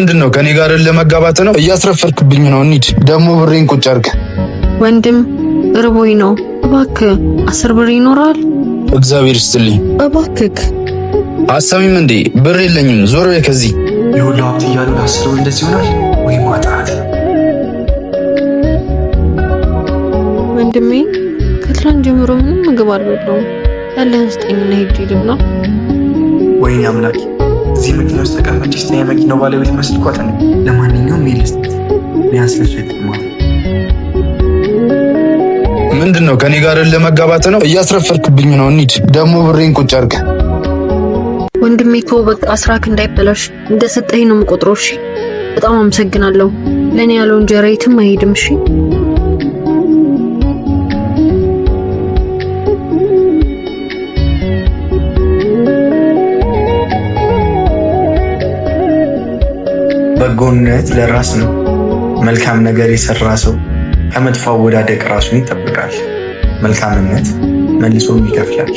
ምንድነው ከኔ ጋር ለመጋባት ነው? እያስረፈርክብኝ ነው። እንሂድ ደግሞ ብሬን ቁጭ አድርግ። ወንድም እርቦኝ ነው። እባክህ 10 ብር ይኖራል? እግዚአብሔር ይስጥልኝ። እባክህ አሰሚም እንዴ ብር የለኝም። ዞር በይ ከዚህ። የሁሉ ሀብት እያሉ ለ10 ብር እንደዚህ ይሆናል ወይ ማጣት? ወንድሜ ከትላንት ጀምሮ ምንም ምግብ አልበላሁም። ያለህን ስጠኝና ሂጅ ልብላ። ወይኔ አምላኬ እዚህ መኪና ውስጥ ተቀመጭ ስተኛ የመኪናው ባለቤት መስልኳት ነው። ለማንኛውም ይልስት ቢያንስ ለሱ ይጠቅማል። ምንድነው ከኔ ጋር ለመጋባት ነው? እያስረፈርክብኝ ነው። እንሂድ ደግሞ ብሬን ቁጭ አድርግ። ወንድሜ ተው በቃ ስራክ እንዳይበላሽ እንደሰጠኝ ነው የምቆጥረው። እሺ በጣም አመሰግናለሁ። ለኔ ያለው እንጀራ የትም አይሄድም። እሺ በጎነት ለራስ ነው። መልካም ነገር የሰራ ሰው ከመጥፎ አወዳደቅ ራሱን ይጠብቃል። መልካምነት መልሶም ይከፍላል።